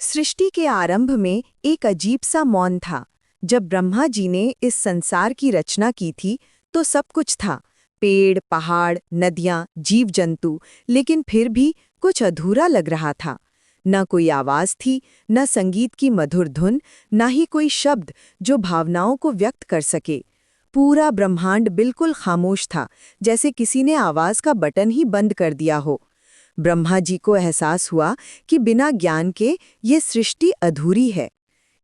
सृष्टि के आरंभ में एक अजीब सा मौन था। जब ब्रह्मा जी ने इस संसार की रचना की थी तो सब कुछ था, पेड़, पहाड़, नदियां, जीव जंतु, लेकिन फिर भी कुछ अधूरा लग रहा था। न कोई आवाज थी, न संगीत की मधुर धुन, न ही कोई शब्द जो भावनाओं को व्यक्त कर सके। पूरा ब्रह्मांड बिल्कुल खामोश था, जैसे किसी ने आवाज का बटन ही बंद कर दिया हो। ब्रह्मा जी को एहसास हुआ कि बिना ज्ञान के ये सृष्टि अधूरी है।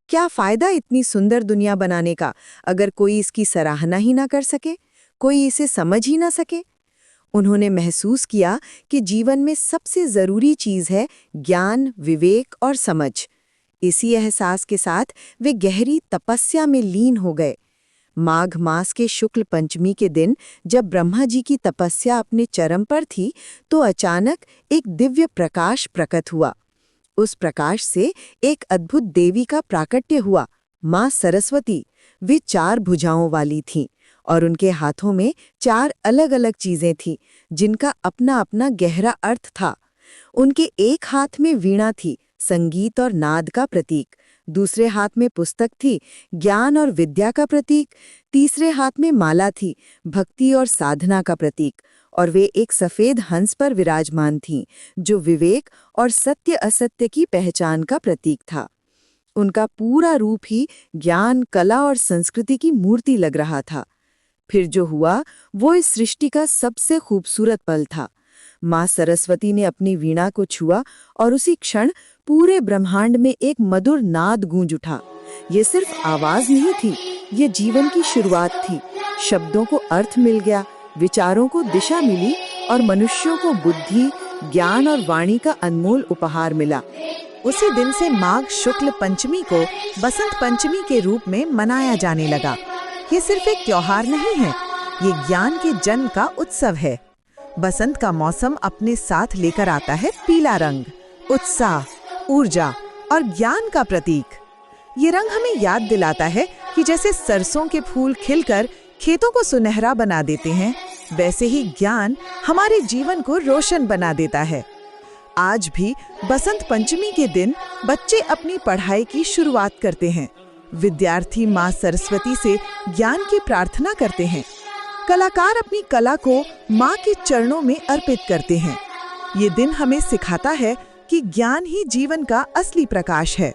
क्या फायदा इतनी सुंदर दुनिया बनाने का अगर कोई इसकी सराहना ही ना कर सके, कोई इसे समझ ही ना सके। उन्होंने महसूस किया कि जीवन में सबसे जरूरी चीज है ज्ञान, विवेक और समझ। इसी एहसास के साथ वे गहरी तपस्या में लीन हो गए। माघ मास के शुक्ल पंचमी के दिन जब ब्रह्मा जी की तपस्या अपने चरम पर थी तो अचानक एक दिव्य प्रकाश प्रकट हुआ। उस प्रकाश से एक अद्भुत देवी का प्राकट्य हुआ, मां सरस्वती। वे 4 भुजाओं वाली थीं और उनके हाथों में 4 अलग-अलग चीजें थीं जिनका अपना अपना गहरा अर्थ था। उनके एक हाथ में वीणा थी, संगीत और नाद का प्रतीक। दूसरे हाथ में पुस्तक थी, ज्ञान और विद्या का प्रतीक। तीसरे हाथ में माला थी, भक्ति और साधना का प्रतीक। और वे एक सफेद हंस पर विराजमान थीं, जो विवेक और सत्य असत्य की पहचान का प्रतीक था। उनका पूरा रूप ही ज्ञान, कला और संस्कृति की मूर्ति लग रहा था। फिर जो हुआ वो इस सृष्टि का सबसे खूबसूरत पल था। मां सरस्वती ने अपनी वीणा को छुआ और उसी क्षण पूरे ब्रह्मांड में एक मधुर नाद गूंज उठा। ये सिर्फ आवाज नहीं थी, ये जीवन की शुरुआत थी। शब्दों को अर्थ मिल गया, विचारों को दिशा मिली और मनुष्यों को बुद्धि, ज्ञान और वाणी का अनमोल उपहार मिला। उसी दिन से माघ शुक्ल पंचमी को बसंत पंचमी के रूप में मनाया जाने लगा। ये सिर्फ एक त्योहार नहीं है, ये ज्ञान के जन्म का उत्सव है। बसंत का मौसम अपने साथ लेकर आता है पीला रंग, उत्साह, ऊर्जा और ज्ञान का प्रतीक। ये रंग हमें याद दिलाता है कि जैसे सरसों के फूल खिलकर खेतों को सुनहरा बना देते हैं, वैसे ही ज्ञान हमारे जीवन को रोशन बना देता है। आज भी बसंत पंचमी के दिन बच्चे अपनी पढ़ाई की शुरुआत करते हैं। विद्यार्थी मां सरस्वती से ज्ञान की प्रार्थना करते हैं। कलाकार अपनी कला को मां के चरणों में अर्पित करते हैं। ये दिन हमें सिखाता है कि ज्ञान ही जीवन का असली प्रकाश है।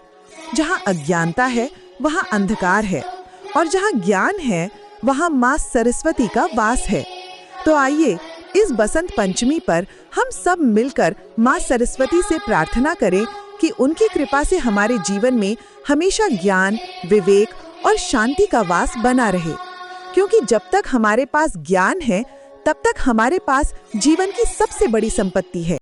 जहाँ अज्ञानता है वहाँ अंधकार है, और जहाँ ज्ञान है वहाँ मां सरस्वती का वास है। तो आइए इस बसंत पंचमी पर हम सब मिलकर मां सरस्वती से प्रार्थना करें कि उनकी कृपा से हमारे जीवन में हमेशा ज्ञान, विवेक और शांति का वास बना रहे। क्योंकि जब तक हमारे पास ज्ञान है, तब तक हमारे पास जीवन की सबसे बड़ी संपत्ति है।